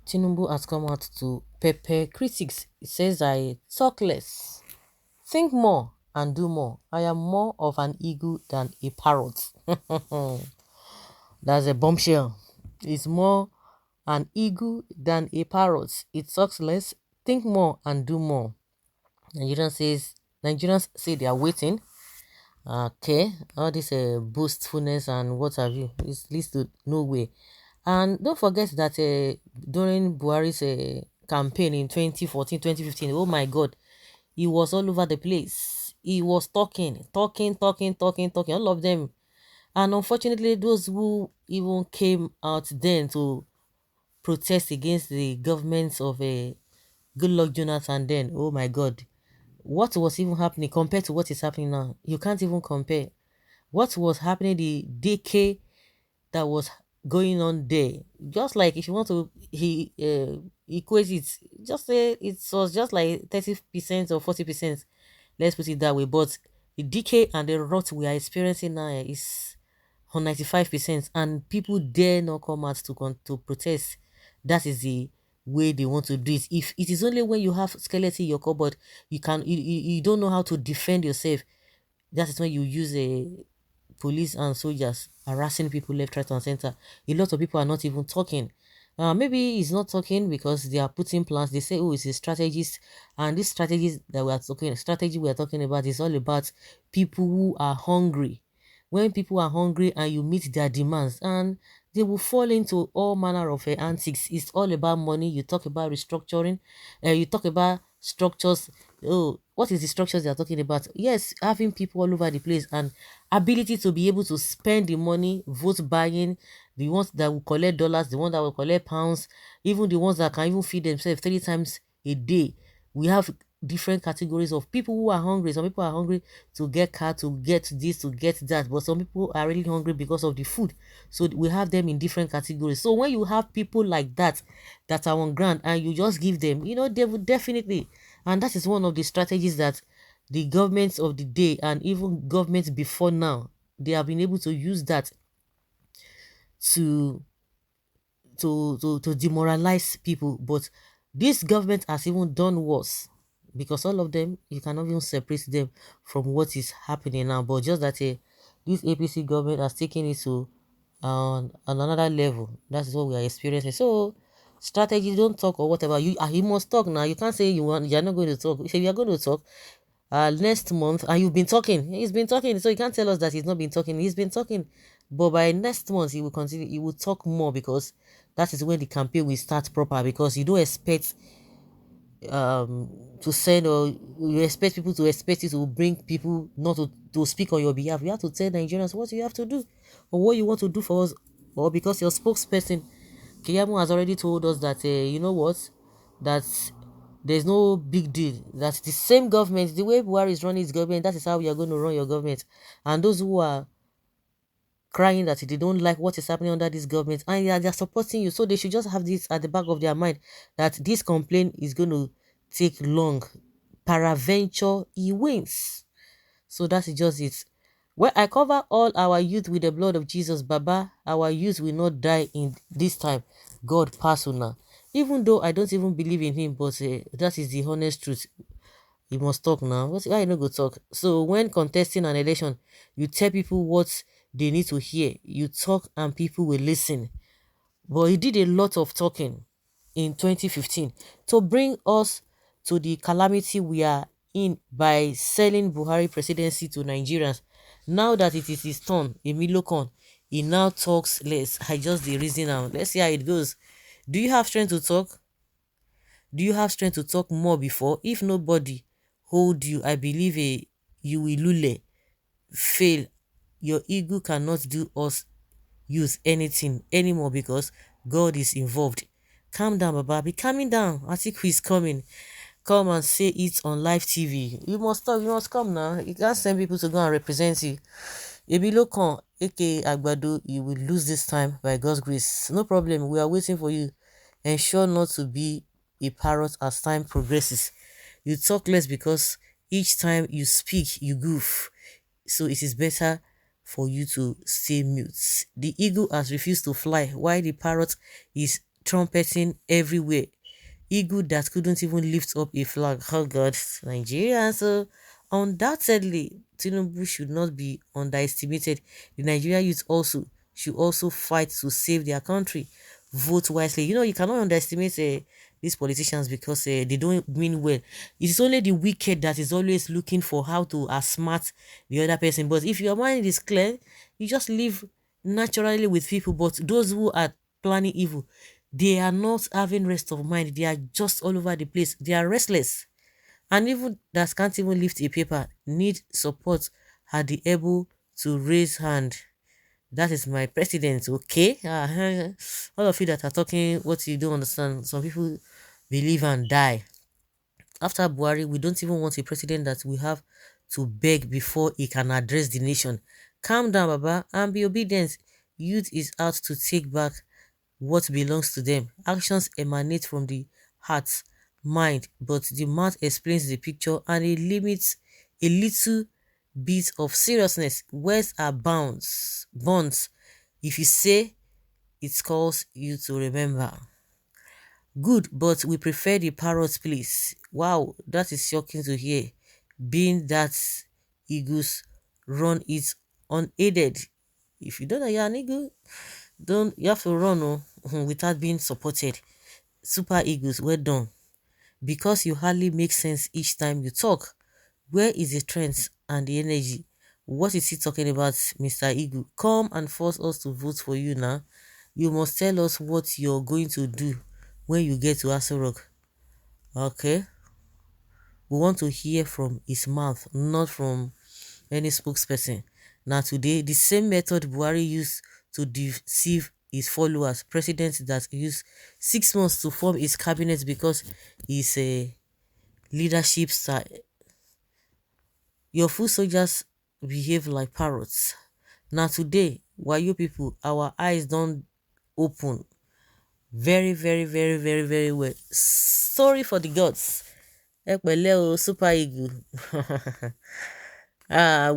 Tinubu has come out to pepper critics. He says, I talk less, think more, and do more. I am more of an eagle than a parrot. That's a bombshell. It's more an eagle than a parrot. It talks less, think more, and do more. Nigerians say they are waiting. Okay, all this boastfulness and what have you, it leads to nowhere. And don't forget that during Buhari's campaign in 2014, 2015, oh my God, he was all over the place. He was talking, all of them. And unfortunately, those who even came out then to protest against the government of Goodluck Jonathan then, oh my God, what was even happening compared to what is happening now? You can't even compare. What was happening the decade that was going on there? Just like if you want to equate it, just say it was just like 30% or 40%. Let's put it that way. But the decay and the rot we are experiencing now is on 95%, and people dare not come out to protest. That is the way they want to do it. If it is only when you have skeleton in your cupboard, you don't know how to defend yourself, that is when you use a police and soldiers harassing people left, right, and center. A lot of people are not even talking. Maybe he's not talking because they are putting plans. They say, "Oh, it's a strategist," and this strategy we are talking about is all about people who are hungry. When people are hungry and you meet their demands, and they will fall into all manner of antics. It's all about money. You talk about restructuring, you talk about structures. Oh, what is the structures they are talking about? Yes, having people all over the place and ability to be able to spend the money, vote buying, the ones that will collect dollars, the ones that will collect pounds, even the ones that can even feed themselves 3 times a day. We have different categories of people who are hungry. Some people are hungry to get car, to get this, to get that, but some people are really hungry because of the food. So we have them in different categories. So when you have people like that that are on ground and you just give them, they will definitely, and that is one of the strategies that the governments of the day and even governments before now, they have been able to use that to to demoralize people. But this government has even done worse, because all of them, you cannot even separate them from what is happening now. But just that this APC government has taken it to on another level. That is what we are experiencing. So strategy, don't talk or whatever. You must talk now. You can't say you're not going to talk. If you are going to talk next month, and you've been talking, he's been talking, so you can't tell us that he's not been talking. He's been talking, but by next month he will continue, he will talk more, because that is when the campaign will start proper. Because you don't expect to send, or you expect people to expect you to bring people not to speak on your behalf. You have to tell Nigerians what you have to do, or what you want to do for us. Or because your spokesperson Kiyamu has already told us that you know what, that there's no big deal. That the same government, the way Buhari is running his government, that is how we are going to run your government. And those who are crying that they don't like what is happening under this government, and they're supporting you, so they should just have this at the back of their mind, that this complaint is going to take long. Paraventure, he wins. So that is just it. Well, I cover all our youth with the blood of Jesus, Baba. Our youth will not die in this time. God personal. Even though I don't even believe in him, but that is the honest truth. You must talk now. Why you no go talk? So when contesting an election, you tell people what they need to hear. You talk and people will listen. But he did a lot of talking in 2015 to bring us to the calamity we are in by selling Buhari presidency to Nigerians. Now that it is his turn, Emilio Khan, he now talks less. I just the reason now. Let's see how it goes. Do you have strength to talk? Do you have strength to talk more before? If nobody hold you, I believe you will lule, fail. Your ego cannot do us use anything anymore, because God is involved. Calm down, Baba. Be calming down. Atiku is coming. Come and say it on live TV. You must talk. You must come now. You can't send people to go and represent you. Ebilo Kan, aka Agbado, you will lose this time by God's grace. No problem. We are waiting for you. Ensure not to be a parrot as time progresses. You talk less because each time you speak, you goof. So it is better for you to stay mute. The eagle has refused to fly, while the parrot is trumpeting everywhere. Eagle that couldn't even lift up a flag. Oh God, Nigeria. So undoubtedly, Tinubu should not be underestimated. The Nigeria youth also should also fight to save their country. Vote wisely. You know, you cannot underestimate these politicians because they don't mean well. It is only the wicked that is always looking for how to outsmart the other person. But if your mind is clear, you just live naturally with people. But those who are planning evil, they are not having rest of mind. They are just all over the place. They are restless. And even that can't even lift a paper need support at the able to raise hand. That is my president, okay? All of you that are talking what you don't understand, some people believe and die. After Buhari, we don't even want a president that we have to beg before he can address the nation. Calm down, Baba, and be obedient. Youth is out to take back what belongs to them. Actions emanate from the heart, mind, but the mouth explains the picture and it limits a little bit of seriousness. Words are bonds. If you say, it calls you to remember. Good, but we prefer the parrot, please. Wow, that is shocking to hear. Being that eagles run it unaided. If you don't know you're an eagle, don't you have to run without being supported. Super eagles, well done. Because you hardly make sense each time you talk. Where is the strength and the energy? What is he talking about, Mr. Eagle? Come and force us to vote for you now. You must tell us what you're going to do when you get to Aso Rock. Okay? We want to hear from his mouth, not from any spokesperson. Now today, the same method Buhari used to deceive his followers, president that used 6 months to form his cabinet because he's a leadership style. Your foot soldiers behave like parrots. Now today, while you people, our eyes don't open very, very, very, very, very well. Sorry for the gods. Ẹ pẹ̀lẹ́ o, super eagle.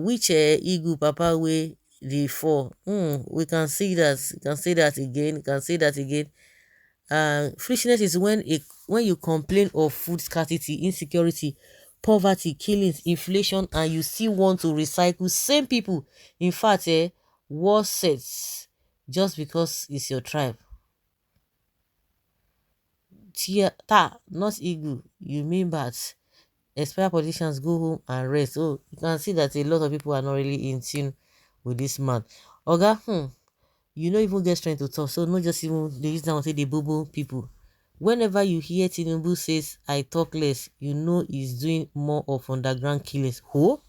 Which eagle papa way the fall? We can see that. You can say that again. You can say that again. Foolishness is when you complain of food scarcity, insecurity, poverty, killings, inflation, and you still want to recycle same people. In fact, war sets just because it's your tribe. Not eagle. You mean bad. Expire politicians go home and rest. Oh, you can see that a lot of people are not really in tune with this man. Oga, you no even get strength to talk, so not just even they use now say the bobo people. Whenever you hear Tinubu says I talk less, you know he's doing more of underground killings. Who?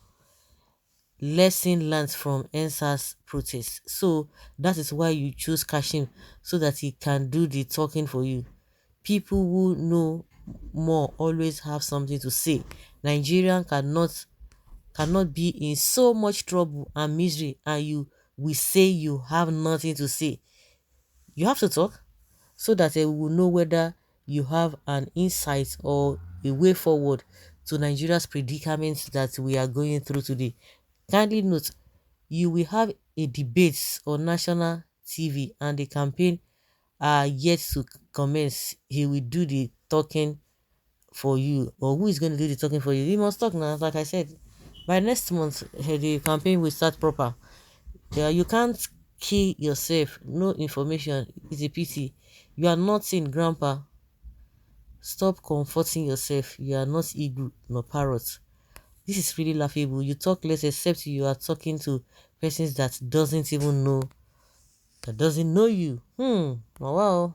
Lesson learned from NSAS protests. So that is why you choose Kashim so that he can do the talking for you. People who know more always have something to say. Nigerian cannot be in so much trouble and misery and you will say you have nothing to say. You have to talk so that we will know whether you have an insight or a way forward to Nigeria's predicament that we are going through today. Kindly note, you will have a debate on national TV and the campaign are yet to commence. He will do the talking for you, or who is going to do the talking for you? He must talk now. Like I said, by next month the campaign will start proper. Yeah, you can't kill yourself. No information. It's a pity. You are not in grandpa. Stop comforting yourself. You are not eagle nor parrot. This is really laughable. You talk less except you are talking to persons that doesn't even know, that doesn't know you. Oh, wow.